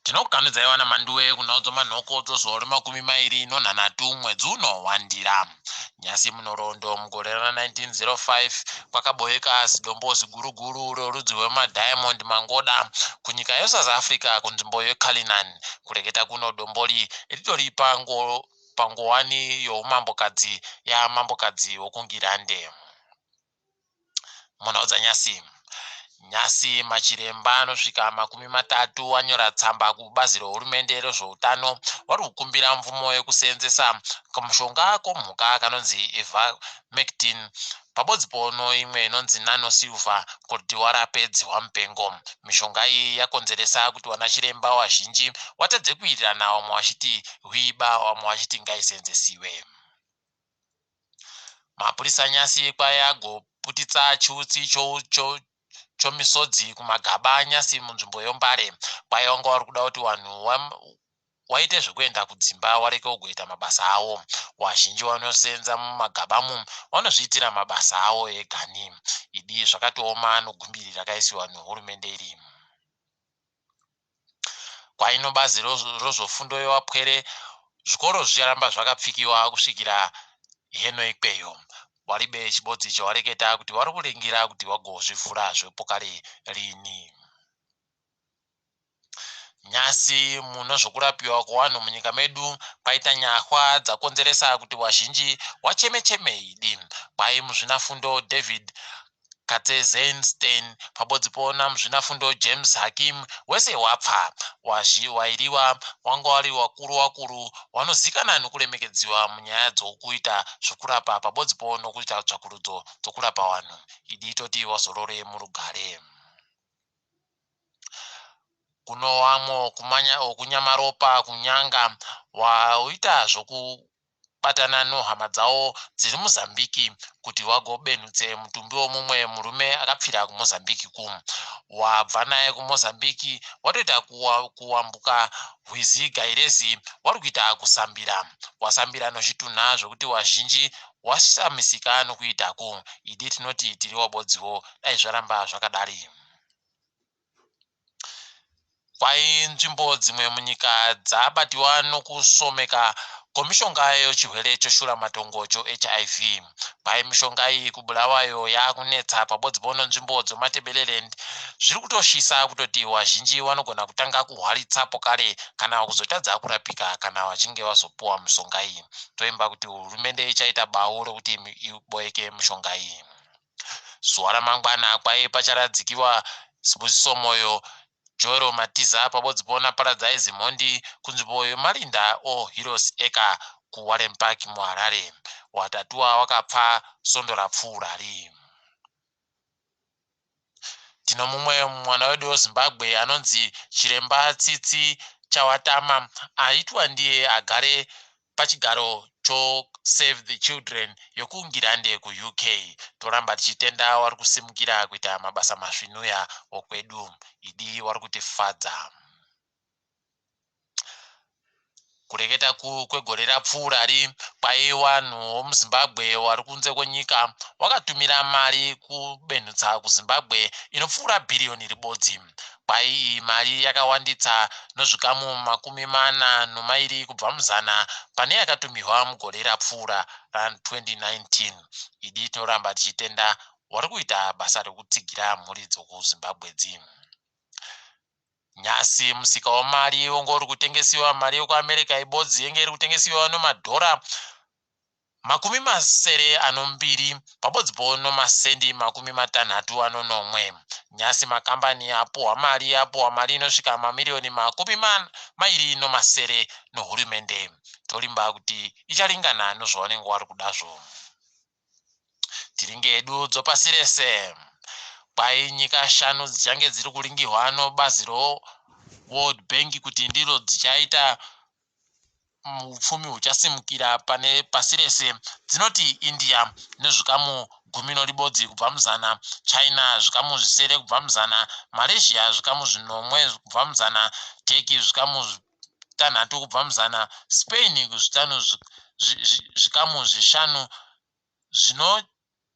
Tinokukanidza iwana Mhanduwe kunaudzo manhoko dzozori 20 mwedzi uno waNdira. Nyasi munorondo mugore ra1905 kwakaboeka zidombo ziguruguru rorudzi rwemadiamond mangoda kunyika yeSouth Africa kunzvimbo yeCullinan. Kureketa kuno dombori ritori pangowani youmambokadzi yamambokadzi wokungirande. Muna dzanyasi. Nyasi machiremba anosvika 30 anyora tsamba kubazi rehurumende rezveutano vari kukumbira mvumo yekuseenzesa kamushonga komhuka kanonzi ivermectin pabodzi pono imwe inonzi nanosilver kuti warape dzihwa mupengo. Mishonga iyi yakonzeresa kuti vanachiremba vazhinji watadze kuitirana, vamwe vachiti huiba, vamwe vachiti ngaiseenzesiwe. Mapurisa Nyasi kwayagoputitsa chiutsi chomisodzi kumagaba Nyasi munzvimbo yoMbare. Kwaiwanga vari kuda kuti vanhu waite zvekuenda kudzimba wareke kugoita mabasa avo. Vazhinji vanosenza mumagabamu vanozviitira mabasa avo egani. Idi zvakatioma nogumbiri rakaisiwa nehurumende iri. Kwaino bazi rozvofundo yewapwere, zvikoro zvicharamba zvakapfikiwa kusvikira heno ikweyo. Waribe chibodzi chawareketa kuti vari kuringira kuti wagozvivhura zvepokare rini. Nyasi muno zvokurapiwa kwevanhu munyika medu paita nyahwa dzakonzeresa kuti wazhinji wacheme-cheme idi. Kwai muzvinafundo David Katzenstein pabodzi pona muzvinafundo James Hakim wese wapfa. Wairiwa wanga vari wakuru vanozikana nokuremekedziwa munyaya dzokuita zvokurapa pabodzi pono kuita tsvakurudzo dzokurapa vanhu. Idi toti wazorore murugare. Kuno wamwe kunyamaropa kunyanga waita zvokubatana nohama dzawo dziri Mozambique kuti wagobenhutse mutumbi womumwe murume akapfira kuMozambique ku. Wabva naye kuMozambique watoita kuwambuka rwizi Gairezi wari kuita kusambira. Wasambira nochitunha zvokuti wazhinji washamisika nokuitako. Idi tinoti tiri wabodziwo dai zvaramba zvakadari. Kwai nzvimbo dzimwe munyika dzabatiwa nokusomeka komishonga yechirwere cheshuramatongo cho-HIV. Kwai mishonga iyi kubulawayo yakunetsa pabodzi pono nzvimbo dzomaTebeleland. Zviri kutoshisa kutoti wazhinji vanogona kutanga kuhwaritsa pokare kana kuzotadza kurapika kana vachinge vazopuwa mishonga iyi. Toimba kuti hurumende ichaita bau rokuti iboeke mishonga iyi. Zuva ramangwana kwai pacharadzikiwa sibusiso moyo Joero Matiza pabodzi pona Paradise Mhondi kunzvimbo yemarinda Heroes Eka kuWarren Park muHarare. Watatuwa wakapfa sondo rapfuurari. Tino mumwe mwana wedu weZimbabwe anonzi Chiremba Tsitsi Chawatama aitwa ndiye agare pachigaro Save the Children yokungirande kuUK. Toramba tichitenda wari kusimukira kuita mabasa masvinuya okwedu. Idi wari kutifadza. Kureketa kwegore rapfuurari kwai vanhu vomuZimbabwe vari kunze kwenyika wakatumira mari kubenhutsa kuZimbabwe inopfuura bhiriyoni ribodzi. Kwai iyi mari yakawanditsa nozvikamu 42 kubva muzana pane yakatumirwa mugore rapfuura ra2019. Idi tinoramba tichitenda wari kuita basa rekutsigira mhuri dzokuZimbabwe dzi. Nyasi musika wamari wongori kutengesiwa mari yokuAmerica ibodzi yenge iri kutengesiwa nomadhora 200 pabodzi pono masendi 61. Nyasi makambani apohwa mari inosvika mamiliyoni 20 nohurumende. Torimba kuti icharingana nozvavanenge vari kudazvo. Tiringe edu dzopasi rese. Kwai nyika 5 dzichange dziri kuringirwa nobazi roWorld Bank kuti ndiro dzichaita upfumi huchasimukira pane pasi rese. Dzinoti India nezvikamu 10 kubva muzana, China zvikamu 7 kubva muzana, Malaysia zvikamu 9 kubva muzana, Turkey zvikamu 6 kubva muzana, Spain zvikamu 5 zvino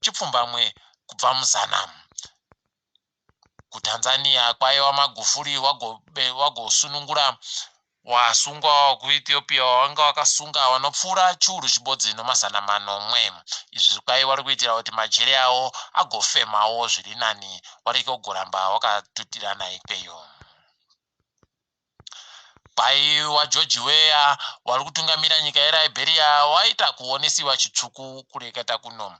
chipfumbamwe kubva muzana. kutanzania kwaiva magufuli wagosunungura wasungwa kuethiopia wanga wakasunga vanopfuura chiuru chibodzi nomazana manomwe. Izvi kwaiva vari kuitira kuti majere avo agofemawo zviri nani vari kugoramba wakatutirana ikweyo. Paiwa George Weah wari kutungamira nyika yeLiberia waita kuonesiwa chitsvuku kureketa kuno.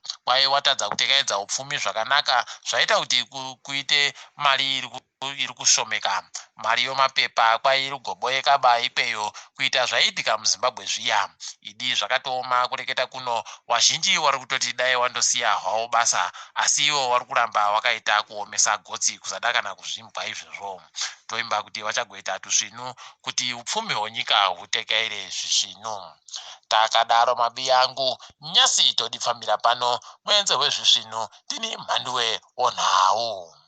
Watadza kutekedza upfumi zvakanaka zvaita kuti kuite mari iri kushomeka. Mari yomapepa kwairi kugoboyeka ikweyo kuita zvaiitika muZimbabwe zviya. Idi zvakatooma kureketa kuno, wazhinji wari kutoti dai wandosiya hwavo basa, asi ivo vari kuramba wakaita kuomesa gotsi kusada kana kuzvimbwa izvezvo. Toimba kuti vachagoita tusvinu kuti upfumi hwenyika hutekeire zvisvinu. Takadaro mabi yangu nyasi todipfambira pano mwenze wezvisvinu tini Mhanduwe WeNhau.